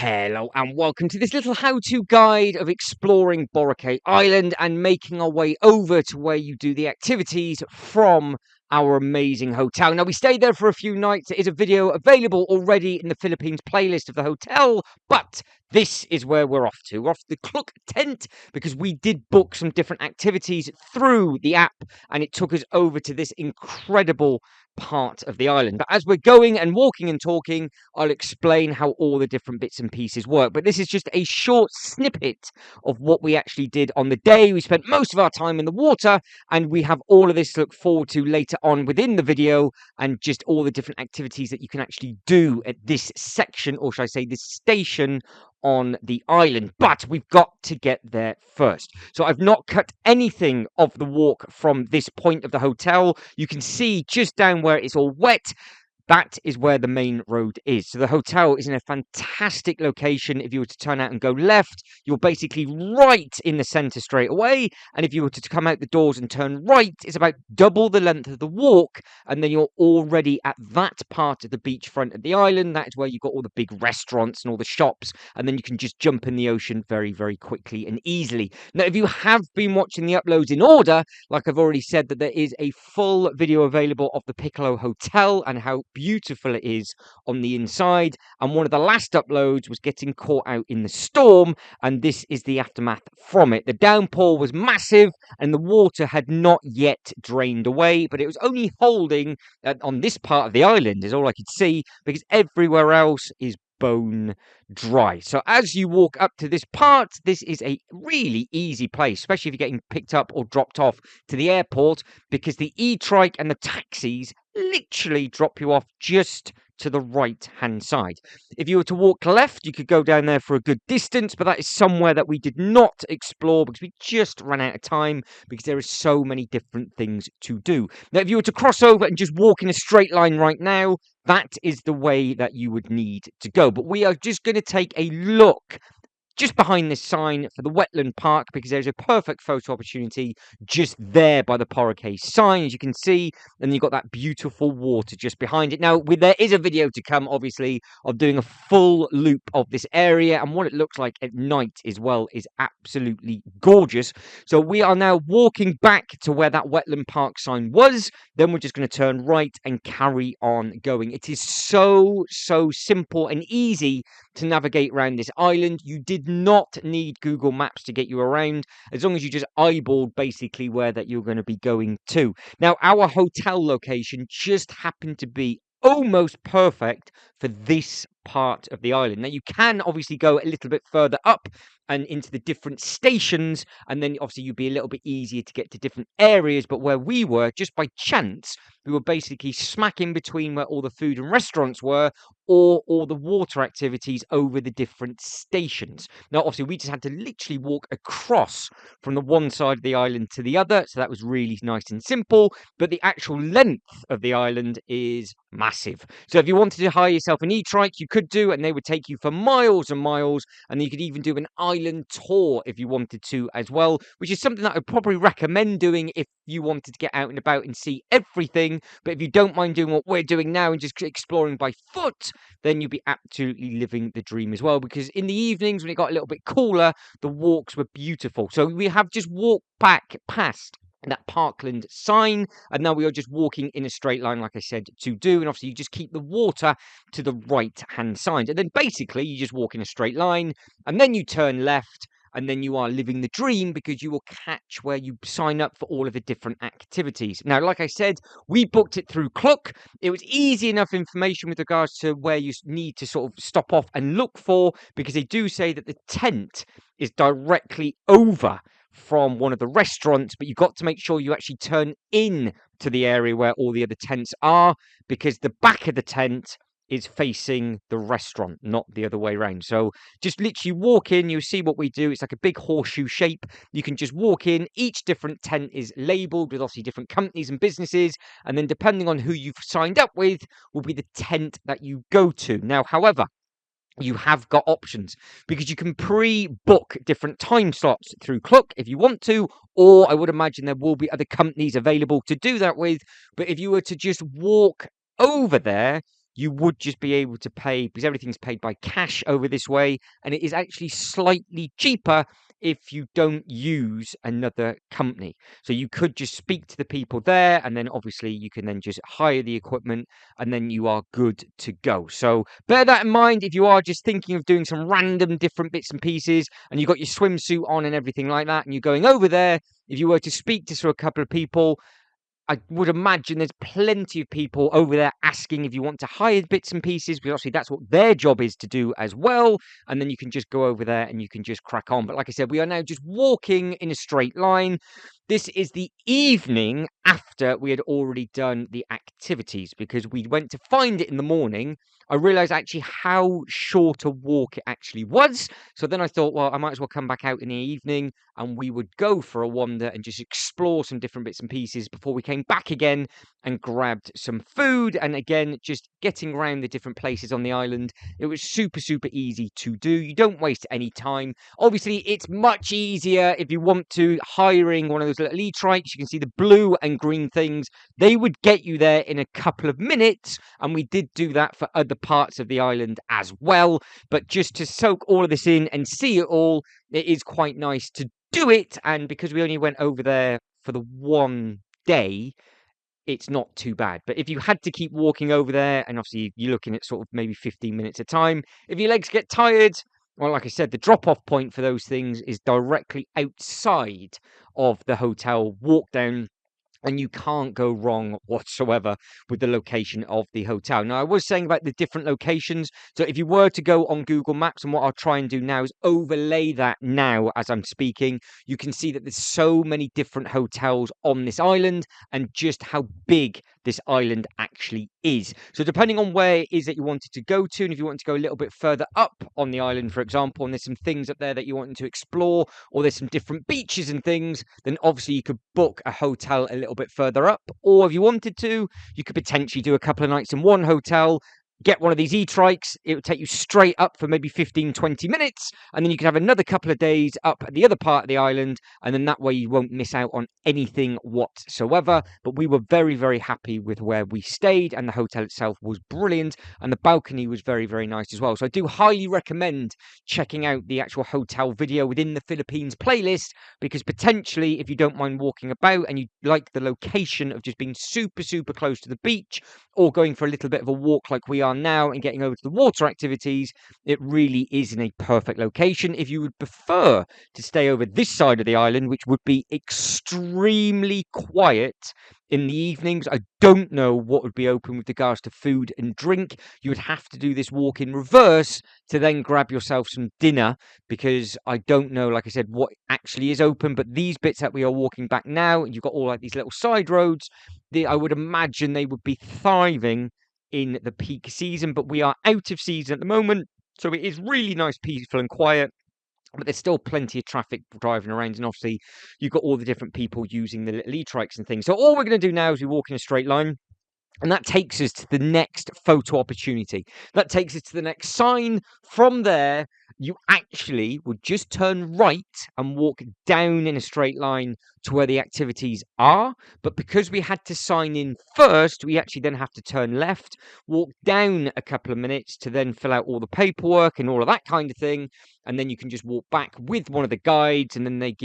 Hello and welcome to this little how-to guide of exploring Boracay Island and making our way over to where you do the activities from our amazing hotel. Now, we stayed there for a few nights. There is a video available already in the Philippines playlist of the hotel, but this is where we're off to. We're off to the Cluck tent because we did book some different activities through the app and it took us over to this incredible part of the island. But as we're going and walking and talking, I'll explain how all the different bits and pieces work. But this is just a short snippet of what we actually did on the day. We spent most of our time in the water, and we have all of this to look forward to later on within the video, and just all the different activities that you can actually do at this section, or should I say this station on the island. But we've got to get there first. So I've not cut anything of the walk from this point of the hotel. You can see just down where it's all wet. That is where the main road is. So the hotel is in a fantastic location. If you were to turn out and go left, you're basically right in the center straight away. And if you were to come out the doors and turn right, it's about double the length of the walk. And then you're already at that part of the beachfront of the island. That is where you've got all the big restaurants and all the shops. And then you can just jump in the ocean very, very quickly and easily. Now, if you have been watching the uploads in order, like I've already said, that there is a full video available of the Piccolo Hotel and how beautiful it is on the inside. And one of the last uploads was getting caught out in the storm, and this is the aftermath from it. The downpour was massive and the water had not yet drained away, but it was only holding on this part of the island is all I could see, because everywhere else is bone dry. So as you walk up to this part, this is a really easy place, especially if you're getting picked up or dropped off to the airport, because the e-trike and the taxis literally drop you off just to the right hand side. If you were to walk left, you could go down there for a good distance, but that is somewhere that we did not explore because we just ran out of time, because there are so many different things to do. Now, if you were to cross over and just walk in a straight line right now, that is the way that you would need to go. But we are just going to take a look just behind this sign for the wetland park, because there's a perfect photo opportunity just there by the Boracay sign, as you can see, and you've got that beautiful water just behind it. Now, there is a video to come, obviously, of doing a full loop of this area, and what it looks like at night as well is absolutely gorgeous. So we are now walking back to where that wetland park sign was. Then we're just going to turn right and carry on going. It is so simple and easy to navigate around this island. You did not need Google Maps to get you around, as long as you just eyeballed basically where that you're going to be going to. Now, our hotel location just happened to be almost perfect for this part of the island. Now, you can obviously go a little bit further up and into the different stations, and then obviously you'd be a little bit easier to get to different areas. But where we were, just by chance, we were basically smack in between where all the food and restaurants were, or all the water activities over the different stations. Now, obviously, we just had to literally walk across from the one side of the island to the other, so that was really nice and simple. But the actual length of the island is massive. So if you wanted to hire yourself an e-trike, you could do, and they would take you for miles and miles, and you could even do an island tour if you wanted to as well, which is something that I'd probably recommend doing if you wanted to get out and about and see everything. But if you don't mind doing what we're doing now and just exploring by foot, then you'll be absolutely living the dream as well, because in the evenings when it got a little bit cooler, the walks were beautiful. So we have just walked back past that Parkland sign, and now we are just walking in a straight line, like I said, to do. And obviously you just keep the water to the right hand side, and then basically you just walk in a straight line, and then you turn left, and then you are living the dream, because you will catch where you sign up for all of the different activities. Now, like I said, we booked it through Cluck. It was easy enough information with regards to where you need to sort of stop off and look for, because they do say that the tent is directly over from one of the restaurants, but you've got to make sure you actually turn in to the area where all the other tents are, because the back of the tent is facing the restaurant, not the other way around. So just literally walk in, you see what we do. It's like a big horseshoe shape. You can just walk in. Each different tent is labeled with obviously different companies and businesses, and then depending on who you've signed up with will be the tent that you go to. Now, however, you have got options, because you can pre-book different time slots through Cluck if you want to, or I would imagine there will be other companies available to do that with. But if you were to just walk over there, you would just be able to pay, because everything's paid by cash over this way, and it is actually slightly cheaper if you don't use another company. So you could just speak to the people there, and then obviously you can then just hire the equipment, and then you are good to go. So bear that in mind if you are just thinking of doing some random different bits and pieces, and you've got your swimsuit on and everything like that, and you're going over there. If you were to speak to sort of a couple of people, I would imagine there's plenty of people over there asking if you want to hire bits and pieces, because obviously that's what their job is to do as well. And then you can just go over there and you can just crack on. But like I said, we are now just walking in a straight line. This is the evening after we had already done the activities, because we went to find it in the morning. I realized actually how short a walk it actually was. So then I thought, well, I might as well come back out in the evening and we would go for a wander and just explore some different bits and pieces before we came back again and grabbed some food. And again, just getting around the different places on the island, it was super, super easy to do. You don't waste any time. Obviously, it's much easier if you want to hiring one of those little e-trikes. You can see the blue and green things. They would get you there in a couple of minutes, and we did do that for other parts of the island as well. But just to soak all of this in and see it all, it is quite nice to do it. And because we only went over there for the one day, it's not too bad. But if you had to keep walking over there, and obviously you're looking at sort of maybe 15 minutes a time, if your legs get tired, well, like I said, the drop off point for those things is directly outside of the hotel. Walk down, and you can't go wrong whatsoever with the location of the hotel. Now, I was saying about the different locations. So if you were to go on Google Maps, and what I'll try and do now is overlay that now as I'm speaking, you can see that there's so many different hotels on this island and just how big this island actually is. So depending on where it is that you wanted to go to, and if you want to go a little bit further up on the island, for example, and there's some things up there that you want to explore, or there's some different beaches and things, then obviously you could book a hotel a little bit further up. Or if you wanted to, you could potentially do a couple of nights in one hotel, get one of these e-trikes. It would take you straight up for maybe 15, 20 minutes. And then you could have another couple of days up at the other part of the island. And then that way you won't miss out on anything whatsoever. But we were very, very happy with where we stayed. And the hotel itself was brilliant. And the balcony was very, very nice as well. So I do highly recommend checking out the actual hotel video within the Philippines playlist. Because potentially, if you don't mind walking about and you like the location of just being super, super close to the beach, or going for a little bit of a walk like we are now and getting over to the water activities, it really is in a perfect location. If you would prefer to stay over this side of the island, which would be extremely quiet in the evenings, I don't know what would be open with regards to food and drink. You would have to do this walk in reverse to then grab yourself some dinner, because I don't know, like I said, what actually is open. But these bits that we are walking back now, you've got all like these little side roads. I would imagine they would be thriving in the peak season, but we are out of season at the moment, so it is really nice, peaceful and quiet. But there's still plenty of traffic driving around, and obviously you've got all the different people using the little e-trikes and things. So all we're going to do now is we walk in a straight line. And that takes us to the next photo opportunity. That takes us to the next sign. From there, you actually would just turn right and walk down in a straight line to where the activities are. But because we had to sign in first, we actually then have to turn left, walk down a couple of minutes to then fill out all the paperwork and all of that kind of thing. And then you can just walk back with one of the guides, and then they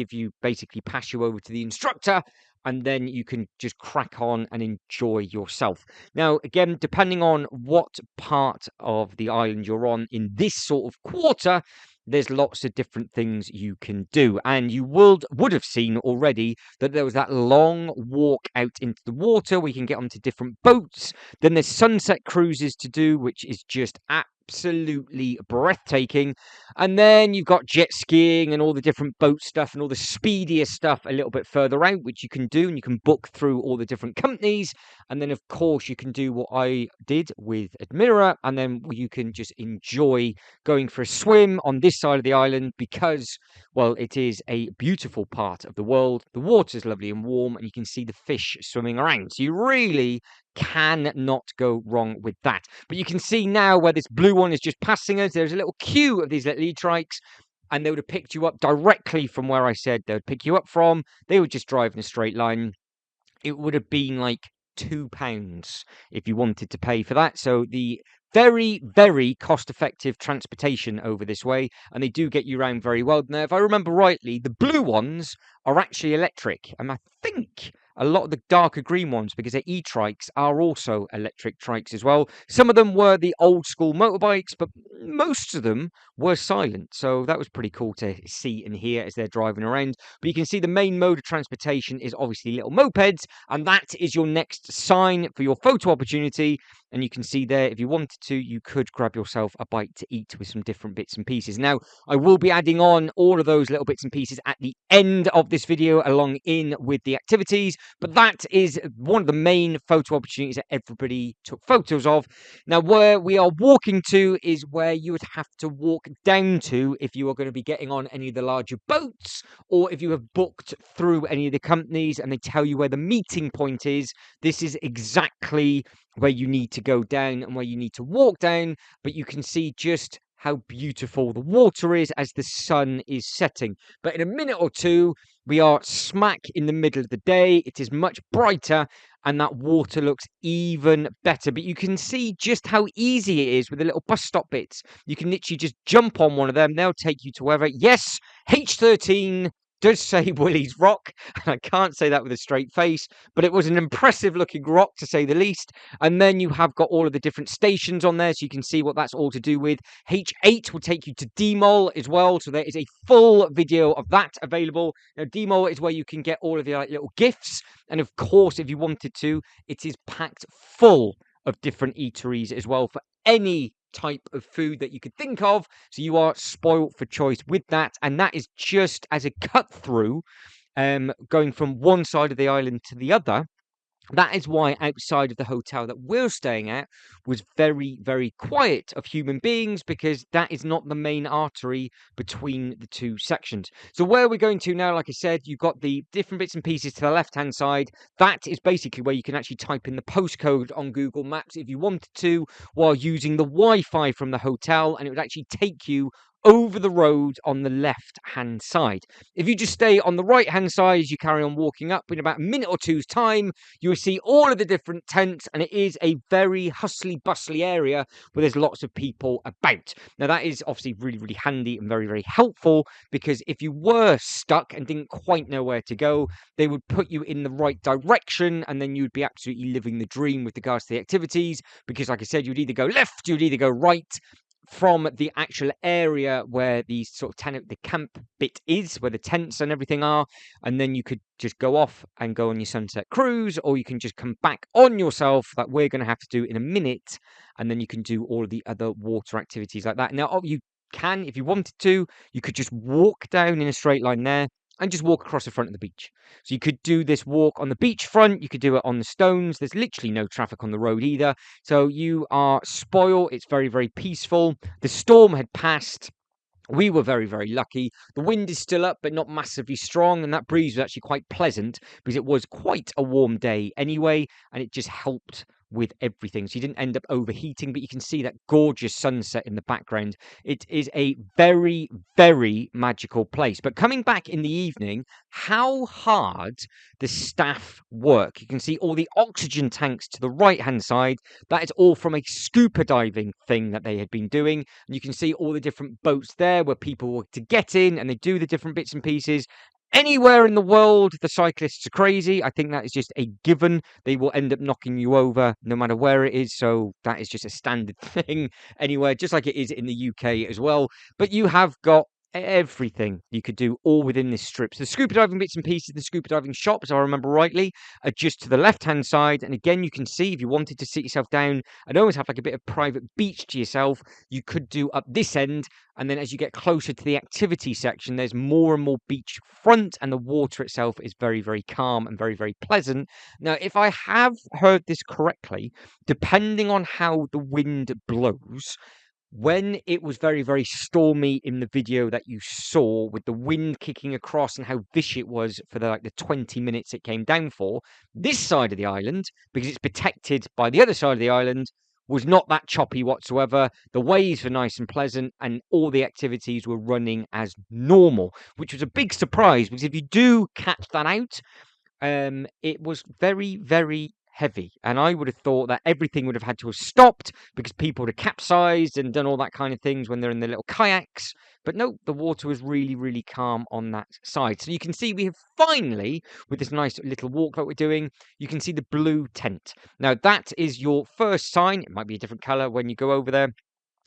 basically pass you over to the instructor, and then you can just crack on and enjoy yourself. Now, again, depending on what part of the island you're on in this sort of quarter, there's lots of different things you can do. And you would have seen already that there was that long walk out into the water. We can get onto different boats. Then there's sunset cruises to do, which is just absolutely breathtaking. And then you've got jet skiing and all the different boat stuff and all the speedier stuff a little bit further out, which you can do, and you can book through all the different companies. And then, of course, you can do what I did with Admira, and then you can just enjoy going for a swim on this side of the island, because, well, it is a beautiful part of the world. The water's lovely and warm, and you can see the fish swimming around. So you really cannot go wrong with that. But you can see now where this blue one is just passing us, there's a little queue of these little e-trikes, and they would have picked you up directly from where I said they would pick you up from. They would just drive in a straight line. It would have been like £2 if you wanted to pay for that. So the very, very cost-effective transportation over this way, and they do get you around very well. Now, if I remember rightly, the blue ones are actually electric, and I think a lot of the darker green ones, because they're e-trikes, are also electric trikes as well. Some of them were the old school motorbikes, but most of them were silent. So that was pretty cool to see and hear as they're driving around. But you can see the main mode of transportation is obviously little mopeds, and that is your next sign for your photo opportunity. And you can see there, if you wanted to, you could grab yourself a bite to eat with some different bits and pieces. Now, I will be adding on all of those little bits and pieces at the end of this video, along in with the activities. But that is one of the main photo opportunities that everybody took photos of. Now, where we are walking to is where you would have to walk down to if you are going to be getting on any of the larger boats, or if you have booked through any of the companies and they tell you where the meeting point is. This is exactly where you need to go down and where you need to walk down, but you can see just how beautiful the water is as the sun is setting. But in a minute or two, we are smack in the middle of the day. It is much brighter, and that water looks even better. But you can see just how easy it is with the little bus stop bits. You can literally just jump on one of them. They'll take you to wherever. Yes, H13 does say Willie's Rock, and I can't say that with a straight face, but it was an impressive looking rock to say the least. And then you have got all of the different stations on there, so you can see what that's all to do with. H8 will take you to D-Mall as well, so there is a full video of that available. Now, D-Mall is where you can get all of the little gifts, and of course, if you wanted to, it is packed full of different eateries as well for any type of food that you could think of. So you are spoilt for choice with that, and that is just as a cut through, going from one side of the island to the other. That is why outside of the hotel that we're staying at was very, very quiet of human beings, because that is not the main artery between the two sections. So where we're going to now, like I said, you've got the different bits and pieces to the left-hand side. That is basically where you can actually type in the postcode on Google Maps if you wanted to, while using the Wi-Fi from the hotel, and it would actually take you over the road on the left-hand side. If you just stay on the right-hand side as you carry on walking up, in about a minute or two's time, you will see all of the different tents, and it is a very hustly, bustly area where there's lots of people about. Now, that is obviously really, really handy and very, very helpful, because if you were stuck and didn't quite know where to go, they would put you in the right direction, and then you'd be absolutely living the dream with regards to the activities, because like I said, you'd either go left, you'd either go right, from the actual area where the sort of the camp bit is, where the tents and everything are, and then you could just go off and go on your sunset cruise, or you can just come back on yourself, that we're going to have to do in a minute, and then you can do all of the other water activities like that. Now, you can, if you wanted to, you could just walk down in a straight line there and just walk across the front of the beach. So you could do this walk on the beachfront, you could do it on the stones. There's literally no traffic on the road either. So you are spoiled. It's very, very peaceful. The storm had passed. We were very, very lucky. The wind is still up, but not massively strong, and that breeze was actually quite pleasant, because it was quite a warm day anyway, and it just helped with everything. So you didn't end up overheating, but you can see that gorgeous sunset in the background. It is a very, very magical place. But coming back in the evening, how hard the staff work. You can see all the oxygen tanks to the right-hand side. That is all from a scuba diving thing that they had been doing. And you can see all the different boats there where people were to get in, and they do the different bits and pieces. Anywhere in the world, the cyclists are crazy. I think that is just a given. They will end up knocking you over no matter where it is. So that is just a standard thing anywhere, just like it is in the UK as well. But you have got everything you could do all within this strip. So the scuba diving bits and pieces, the scuba diving shop, as I remember rightly, are just to the left-hand side. And again, you can see if you wanted to sit yourself down and always have like a bit of private beach to yourself, you could do up this end. And then as you get closer to the activity section, there's more and more beach front, and the water itself is very, very calm and very, very pleasant. Now, if I have heard this correctly, depending on how the wind blows, when it was very, very stormy in the video that you saw, with the wind kicking across and how vicious it was for the 20 minutes it came down for, this side of the island, because it's protected by the other side of the island, was not that choppy whatsoever. The waves were nice and pleasant, and all the activities were running as normal, which was a big surprise, because if you do catch that out, it was very, very heavy. And I would have thought that everything would have had to have stopped because people would have capsized and done all that kind of things when they're in their little kayaks. But no, the water was really, really calm on that side. So you can see we have finally, with this nice little walk that we're doing, you can see the blue tent. Now, that is your first sign. It might be a different color when you go over there,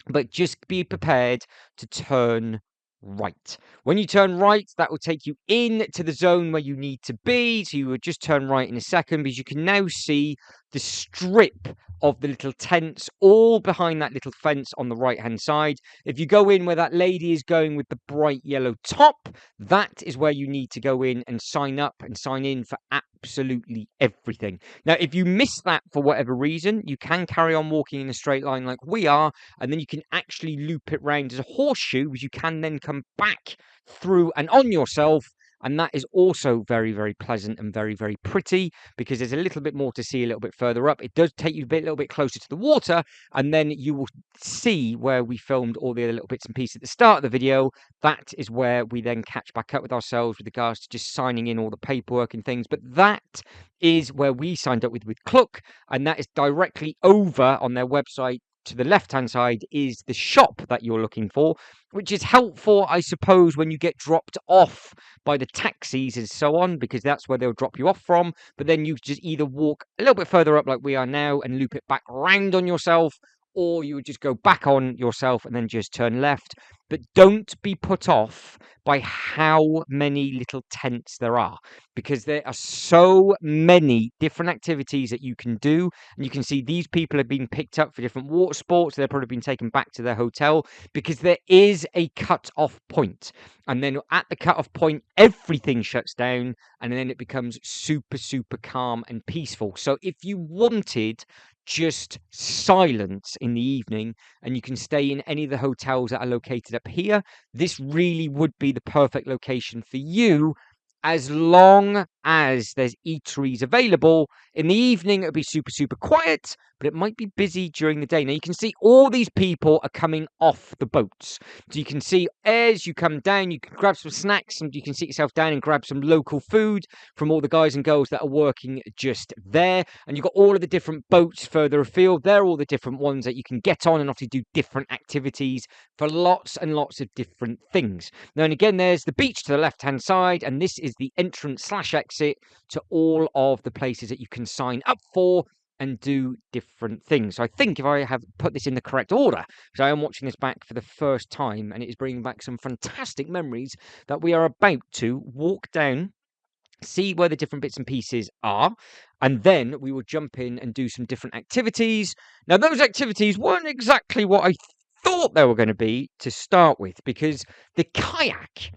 but just be prepared to turn right. When you turn right, that will take you into the zone where you need to be. So you would just turn right in a second, because you can now see the strip of the little tents all behind that little fence on the right hand side. If you go in where that lady is going with the bright yellow top, that is where you need to go in and sign up and sign in for absolutely everything. Now, if you miss that for whatever reason, you can carry on walking in a straight line like we are, and then you can actually loop it round as a horseshoe, which you can then come back through and on yourself. And that is also very, very pleasant and very, very pretty, because there's a little bit more to see a little bit further up. It does take you a little bit closer to the water, and then you will see where we filmed all the other little bits and pieces at the start of the video. That is where we then catch back up with ourselves with regards to just signing in all the paperwork and things. But that is where we signed up with Cluck, and that is directly over on their website. To the left-hand side is the shop that you're looking for, which is helpful, I suppose, when you get dropped off by the taxis and so on, because that's where they'll drop you off from. But then you just either walk a little bit further up like we are now and loop it back round on yourself, or you would just go back on yourself and then just turn left. But don't be put off by how many little tents there are, because there are so many different activities that you can do. And you can see these people have been picked up for different water sports. They've probably been taken back to their hotel, because there is a cut-off point. And then at the cut-off point, everything shuts down, and then it becomes super, super calm and peaceful. So if you wanted just silence in the evening, and you can stay in any of the hotels that are located up here, this really would be the perfect location for you, as long as there's eateries available. In the evening, it'll be super, super quiet, but it might be busy during the day. Now, you can see all these people are coming off the boats. So you can see as you come down, you can grab some snacks, and you can sit yourself down and grab some local food from all the guys and girls that are working just there. And you've got all of the different boats further afield. They're all the different ones that you can get on and obviously do different activities for lots and lots of different things. Now, and again, there's the beach to the left-hand side, and this is the entrance/exit to all of the places that you can sign up for and do different things. So I think if I have put this in the correct order, because I am watching this back for the first time, and it is bringing back some fantastic memories, that we are about to walk down, see where the different bits and pieces are, and then we will jump in and do some different activities. Now, those activities weren't exactly what I thought they were going to be to start with, because the kayak,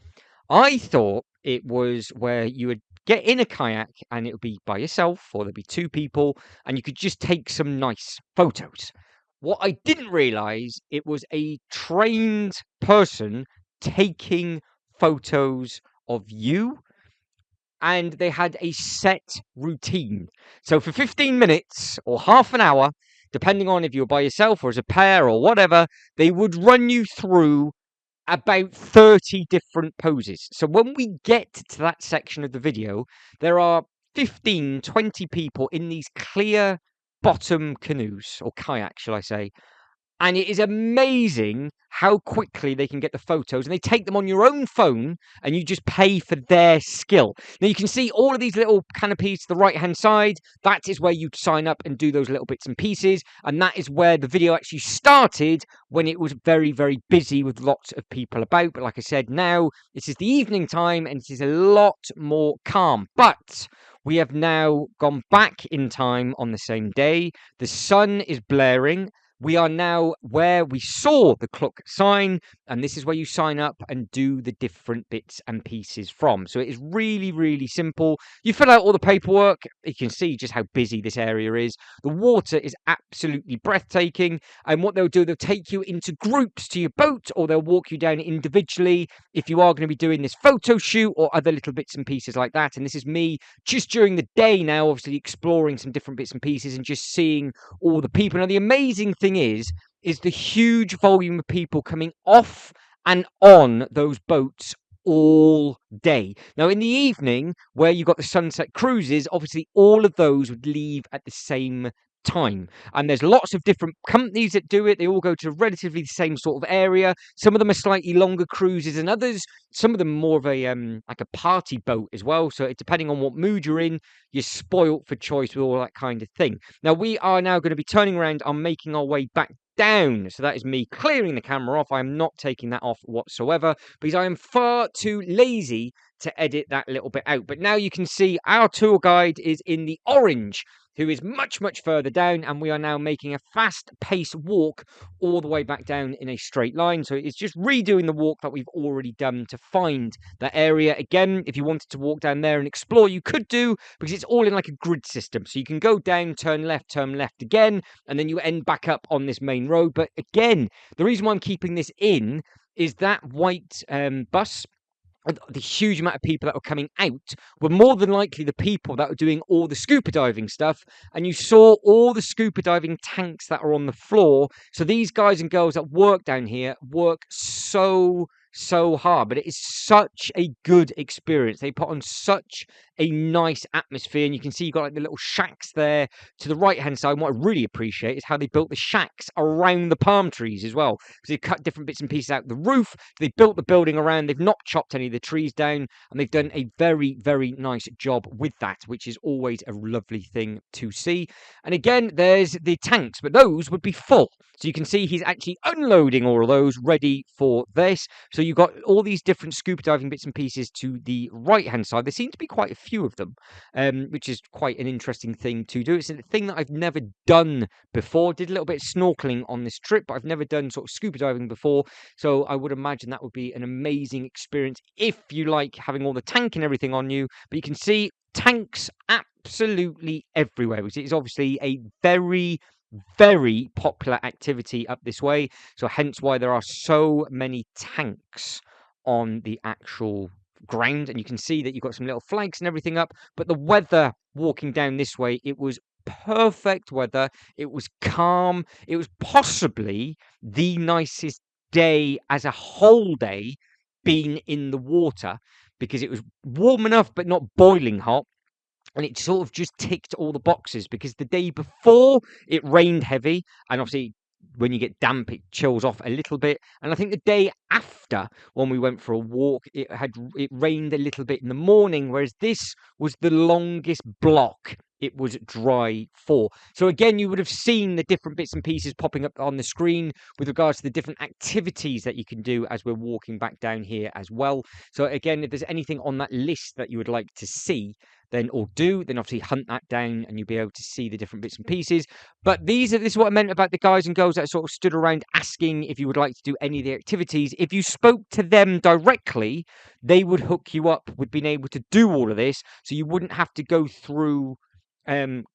I thought it was where you would get in a kayak and it would be by yourself, or there'd be two people, and you could just take some nice photos. What I didn't realize, it was a trained person taking photos of you, and they had a set routine. So for 15 minutes or half an hour, depending on if you were by yourself or as a pair or whatever, they would run you through about 30 different poses. So when we get to that section of the video, there are 15, 20 people in these clear bottom canoes, or kayaks, shall I say. And it is amazing how quickly they can get the photos, and they take them on your own phone, and you just pay for their skill. Now, you can see all of these little canopies to the right-hand side. That is where you sign up and do those little bits and pieces, and that is where the video actually started, when it was very, very busy with lots of people about. But like I said, now this is the evening time, and it is a lot more calm. But we have now gone back in time on the same day. The sun is blaring. We are now where we saw the Cluck sign, and this is where you sign up and do the different bits and pieces from. So it is really, really simple. You fill out all the paperwork. You can see just how busy this area is. The water is absolutely breathtaking, and what they'll do, they'll take you into groups to your boat, or they'll walk you down individually if you are going to be doing this photo shoot or other little bits and pieces like that. And this is me just during the day now, obviously exploring some different bits and pieces and just seeing all the people. Now, the amazing thing is the huge volume of people coming off and on those boats all day. Now, in the evening, where you've got the sunset cruises, obviously all of those would leave at the same time. And there's lots of different companies that do it. They all go to relatively the same sort of area. Some of them are slightly longer cruises than others. Some of them more of a like a party boat as well. So depending on what mood you're in, you're spoilt for choice with all that kind of thing. Now we are now going to be turning around and making our way back down. So that is me clearing the camera off. I'm not taking that off whatsoever because I am far too lazy to edit that little bit out. But now you can see our tour guide is in the orange, who is much, much further down, and we are now making a fast-paced walk all the way back down in a straight line. So it's just redoing the walk that we've already done to find that area. Again, if you wanted to walk down there and explore, you could do, because it's all in like a grid system. So you can go down, turn left again, and then you end back up on this main road. But again, the reason why I'm keeping this in is that white bus. The huge amount of people that were coming out were more than likely the people that were doing all the scuba diving stuff. And you saw all the scuba diving tanks that are on the floor. So these guys and girls that work down here work so hard, but it is such a good experience. They put on such a nice atmosphere, and you can see you've got like the little shacks there to the right hand side. And what I really appreciate is how they built the shacks around the palm trees as well, because they cut different bits and pieces out the roof. They built the building around. They've not chopped any of the trees down, and they've done a very nice job with that, which is always a lovely thing to see. And again, there's the tanks, but those would be full. So you can see he's actually unloading all of those ready for this. So you've got all these different scuba diving bits and pieces to the right-hand side. There seem to be quite a few of them, which is quite an interesting thing to do. It's a thing that I've never done before. Did a little bit of snorkeling on this trip, but I've never done sort of scuba diving before. So I would imagine that would be an amazing experience if you like having all the tank and everything on you. But you can see tanks absolutely everywhere, which is obviously a very popular activity up this way, so hence why there are so many tanks on the actual ground. And you can see that you've got some little flags and everything up, but the weather walking down this way, it was perfect weather. It was calm. It was possibly the nicest day as a whole day being in the water, because it was warm enough but not boiling hot. And it sort of just ticked all the boxes, because the day before it rained heavy, and obviously when you get damp it chills off a little bit. And I think the day after, when we went for a walk, it rained a little bit in the morning, whereas this was the longest block it was dry for. So again, you would have seen the different bits and pieces popping up on the screen with regards to the different activities that you can do as we're walking back down here as well. So again, if there's anything on that list that you would like to see, then obviously hunt that down and you'll be able to see the different bits and pieces. But this is what I meant about the guys and girls that sort of stood around asking if you would like to do any of the activities. If you spoke to them directly, they would hook you up with being able to do all of this, so you wouldn't have to go through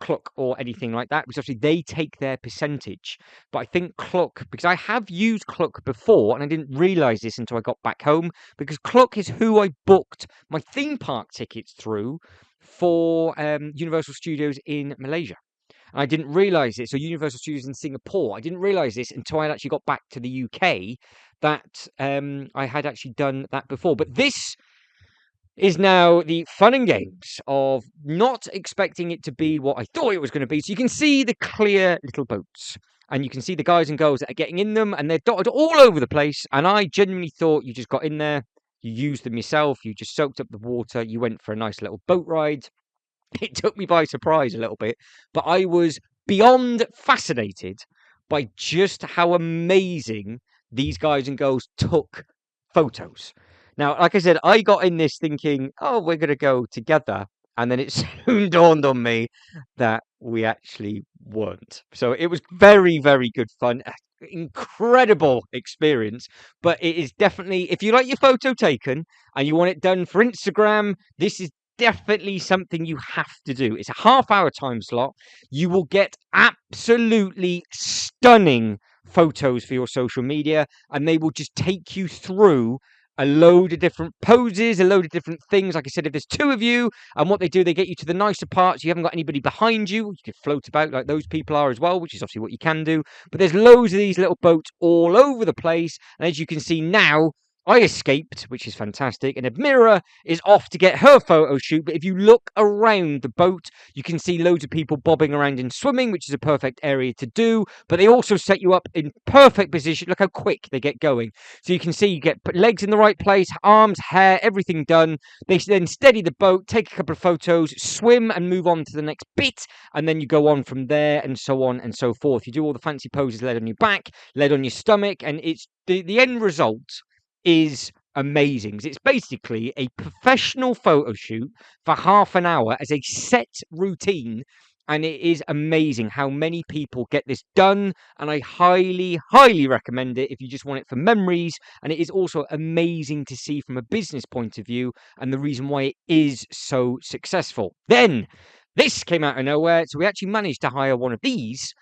Cluck or anything like that, because obviously they take their percentage. But I think Cluck, because I have used Cluck before and I didn't realize this until I got back home, because Cluck is who I booked my theme park tickets through for Universal Studios in Malaysia. And I didn't realize it. So Universal Studios in Singapore, I didn't realize this until I actually got back to the UK, that I had actually done that before. But this is now the fun and games of not expecting it to be what I thought it was going to be. So you can see the clear little boats, and you can see the guys and girls that are getting in them, and they're dotted all over the place. And I genuinely thought you just got in there, you used them yourself, you just soaked up the water, you went for a nice little boat ride. It took me by surprise a little bit, but I was beyond fascinated by just how amazing these guys and girls took photos. Now, like I said, I got in this thinking, oh, we're going to go together. And then it soon dawned on me that we actually weren't. So it was very good fun. Incredible experience. But it is definitely, if you like your photo taken and you want it done for Instagram, this is definitely something you have to do. It's a half-hour time slot. You will get absolutely stunning photos for your social media, and they will just take you through a load of different poses, a load of different things. Like I said, if there's two of you, and what they do, they get you to the nicer parts. You haven't got anybody behind you. You can float about like those people are as well, which is obviously what you can do. But there's loads of these little boats all over the place. And as you can see now, I escaped, which is fantastic, and Admira is off to get her photo shoot. But if you look around the boat, you can see loads of people bobbing around and swimming, which is a perfect area to do. But they also set you up in perfect position. Look how quick they get going. So you can see you get legs in the right place, arms, hair, everything done. They then steady the boat, take a couple of photos, swim, and move on to the next bit. And then you go on from there, and so on and so forth. You do all the fancy poses, lead on your back, lead on your stomach, and it's the end result is amazing. It's basically a professional photo shoot for half an hour as a set routine. And it is amazing how many people get this done. And I highly, highly recommend it if you just want it for memories. And it is also amazing to see from a business point of view and the reason why it is so successful. Then this came out of nowhere. So we actually managed to hire one of these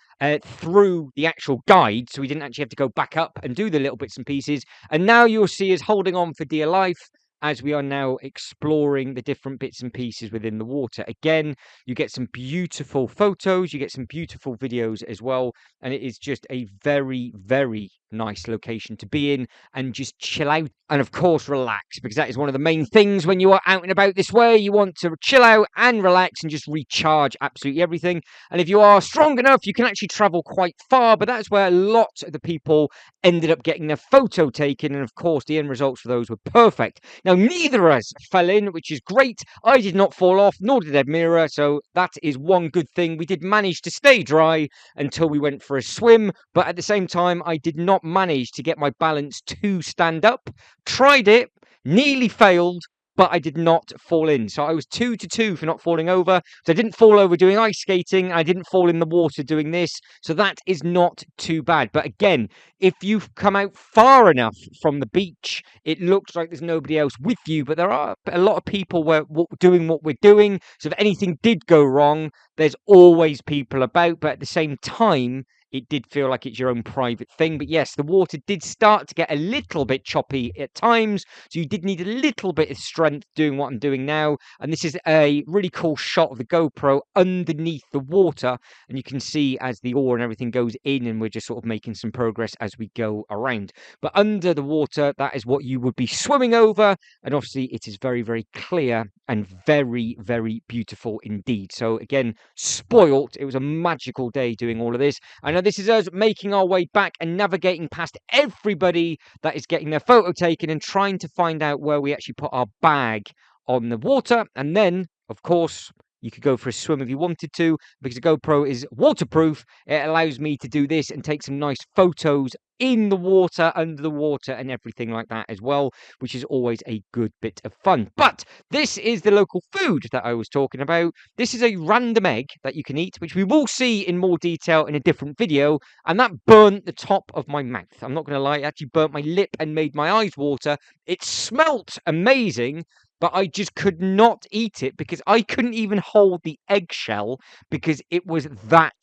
through the actual guide. So we didn't actually have to go back up and do the little bits and pieces. And now you'll see us holding on for dear life as we are now exploring the different bits and pieces within the water. Again, you get some beautiful photos, you get some beautiful videos as well. And it is just a very, very nice location to be in and just chill out and, of course, relax, because that is one of the main things when you are out and about this way. You want to chill out and relax and just recharge absolutely everything. And if you are strong enough, you can actually travel quite far, but that's where a lot of the people ended up getting their photo taken. And of course, the end results for those were perfect. Now, neither of us fell in, which is great. I did not fall off, nor did Admira. So that is one good thing. We did manage to stay dry until we went for a swim. But at the same time, I did not manage to get my balance to stand up. Tried it, nearly failed, but I did not fall in. So I was 2-2 for not falling over. So I didn't fall over doing ice skating. I didn't fall in the water doing this. So that is not too bad. But again, if you've come out far enough from the beach, it looks like there's nobody else with you. But there are a lot of people doing what we're doing. So if anything did go wrong, there's always people about. But at the same time, it did feel like it's your own private thing. But yes, the water did start to get a little bit choppy at times. So you did need a little bit of strength doing what I'm doing now. And this is a really cool shot of the GoPro underneath the water. And you can see as the oar and everything goes in, and we're just sort of making some progress as we go around. But under the water, that is what you would be swimming over. And obviously it is very, very clear and very, very beautiful indeed. So again, spoilt. It was a magical day doing all of this. I know this is us making our way back and navigating past everybody that is getting their photo taken and trying to find out where we actually put our bag on the water. And then, of course, you could go for a swim if you wanted to, because the GoPro is waterproof. It allows me to do this and take some nice photos in the water, under the water, and everything like that as well, which is always a good bit of fun. But this is the local food that I was talking about. This is a random egg that you can eat, which we will see in more detail in a different video, and that burnt the top of my mouth. I'm not going to lie, it actually burnt my lip and made my eyes water. It smelt amazing, but I just could not eat it because I couldn't even hold the eggshell because it was that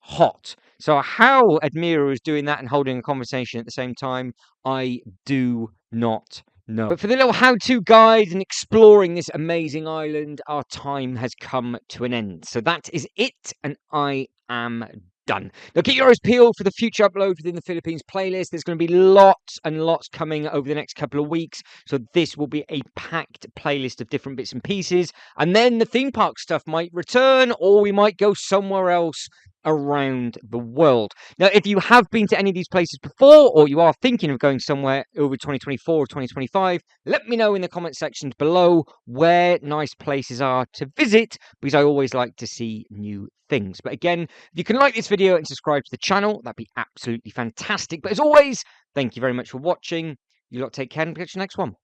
hot. So how Admira was doing that and holding a conversation at the same time, I do not know. But for the little how-to guide and exploring this amazing island, our time has come to an end. So that is it, and I am done. Now keep your eyes peeled for the future upload within the Philippines playlist. There's going to be lots and lots coming over the next couple of weeks. So this will be a packed playlist of different bits and pieces. And then the theme park stuff might return, or we might go somewhere else around the world. Now, if you have been to any of these places before, or you are thinking of going somewhere over 2024 or 2025, let me know in the comment sections below where nice places are to visit, because I always like to see new things. But again, if you can like this video and subscribe to the channel, that'd be absolutely fantastic. But as always, thank you very much for watching. You lot take care and catch you next one.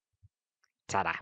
Ta-da.